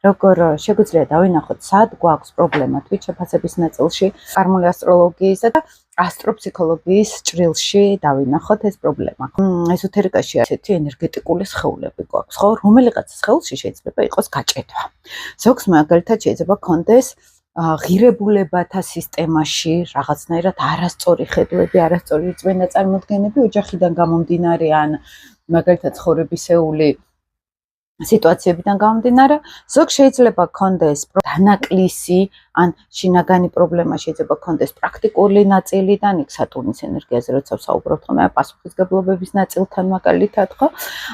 როგორ შეგვიძლია დავინახოთ, სად გვაქვს პრობლემა თვითშეფასების ნაწილში, კარმული ასტროლოგიისა და ასტროფსიქოლოგიის ჭრილში დავინახოთ ეს პრობლემა. ეზოთერიკაში ასეთი ენერგეტიკული სხეულები გვაქვს, ხო? რომელიღაც სხეულში შეიძლება იყოს გაჭედვა. ზოგს მაგალითად შეიძლება კონდეს ღირებულებათა სისტემაში რაღაცნაირად არასწორი ხედვები, არასწორი რწმენა წარმოდგენები ოჯახიდან გამომდინარე ან მაგალითად ცხოვრებისეული სიტუაციებიდან გამომდინარე, ზოგ შეიძლება კონდეს დანაკლისი ან შინაგანი პრობლემა შეიძლება კონდეს პრაქტიკული ნაწილიდან, იქ სატურნის ენერგიაზე როცა ვსაუბრობთ, ხომ პასუხისგებლობების ნაწილთან მაგალითად, ხო?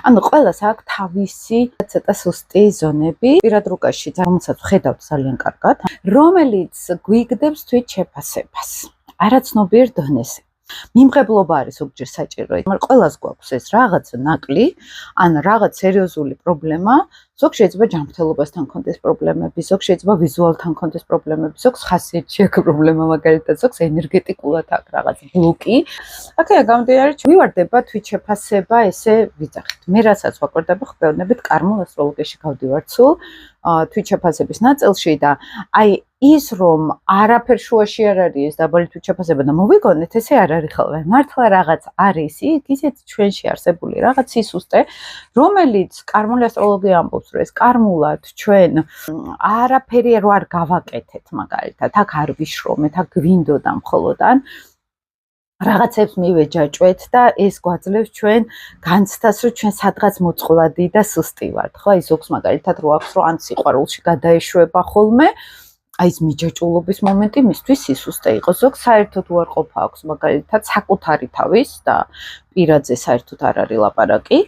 ანუ ყველას აქვს თავისი ცოტა სუსტი ზონები, პირად რუკაში, რომელსაც ხედავთ ძალიან კარგად, რომელიც გვიგდებს თვითშეფასებას, არაცნობიერ დონეზე. მიმღებლობა არის ზოგჯერ საჭირო, მაგრამ ყველას გვაქვს ეს რაღაც ნაკლი, ან რაღაც სერიოზული პრობლემა, ზოგ შეიძლება ჯანმრთელობასთან კონდეს პრობლემები, ზოგ შეიძლება ვიზუალთან კონდეს პრობლემები, ზოგს ხასიათში აქვს პრობლემა, მაგალითად, ზოგს ენერგეტიკულად აქვს რაღაც ბლოკი. აქედან გამომდინარე, ვივარდება თვითშეფასება, ესე ვიძახით. მე რასაც ვაკვირდები, ხბევნებით კარმულ ასტროლოგიაში გავდივარ სულ თვითშეფასების ნაწილში და აი ის რომ არაფერ შუაში არ არის ეს დაბალი თვითშეფასება და მოვიგონეთ, ესე არ არის ხოლმე. მართლა რაღაც არის იქ ისეთი ჩვენში არსებული რაღაც სისუსტე, რომელიც კარმული ასტროლოგია ამბობს, რომ ეს კარმულად ჩვენ არაფერი არ გავაკეთეთ მაგალითად, აქ არ ვიშრომეთ, აქ გვინდოდა მხოლოდ ან რაღაცებს მივეჯაჭვეთ და ეს გვაძლევს ჩვენ განცდას, რომ ჩვენ სადღაც მოწყვლადი და სუსტი ვართ, ხო? აი ზოგს მაგალითად რო აქვს, რომ ან სიყვარულში გადაეშვება ხოლმე, აი ეს მიჯაჭვულობის მომენტი მისთვის სისუსტე იყო. ზოგს საერთოდ უარყოფა აქვს მაგალითად საკუთარი თავის და პირადზე საერთოდ არ არის ლაპარაკი.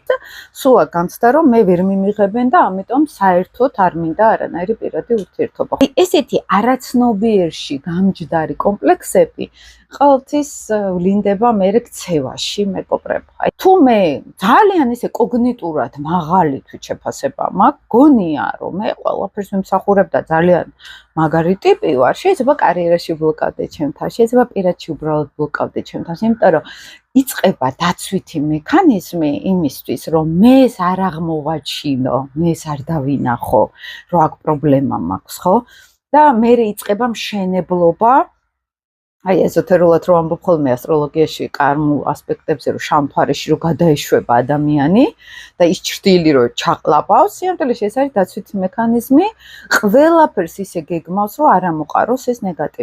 სულ აქ განცდა, რომ მე ვერ მიმიღებენ და ამიტომ საერთოდ არ მინდა არანაირი პირადი ურთიერთობა. აი ესეთი არაცნობიერში გამჯდარი კომპლექსები ყოველთვის ვლინდება მე ქცევაში მეკობრება. აი თუ მე ძალიან ისე კოგნიტურად მაღალი თვითშეფასება მაქვს, გონია რომ მე ყველაფერს ვიმსახურებ და ძალიან მაგარი ტიპი ვარ, შეიძლება კარიერაში ბლოკავდე ჩემთან, შეიძლება პირადში უბრალოდ ბლოკავდე ჩემთან, იმიტომ რომ იწყება დაცვითი მექანიზმი იმისთვის, რომ მე ეს არ აღმოვაჩინო, მე ეს არ დავინახო, რომ აქ პრობლემა მაქვს, ხო? და მე იწყება მშენებლობა. აი ეზოთერულად რო ამბობ ხოლმე ასტროლოგიაში კარმულ ასპექტებზე, რომ შამფარეში რო გადაეშვება ადამიანი და ის ჭრილი რო ჩაყლაპავს, სიამტვილეში ეს არის დაცვითი მექანიზმი, ყველაფერს ისე გეგმავს, რომ არ ამოყაროს ეს ნეგატივი.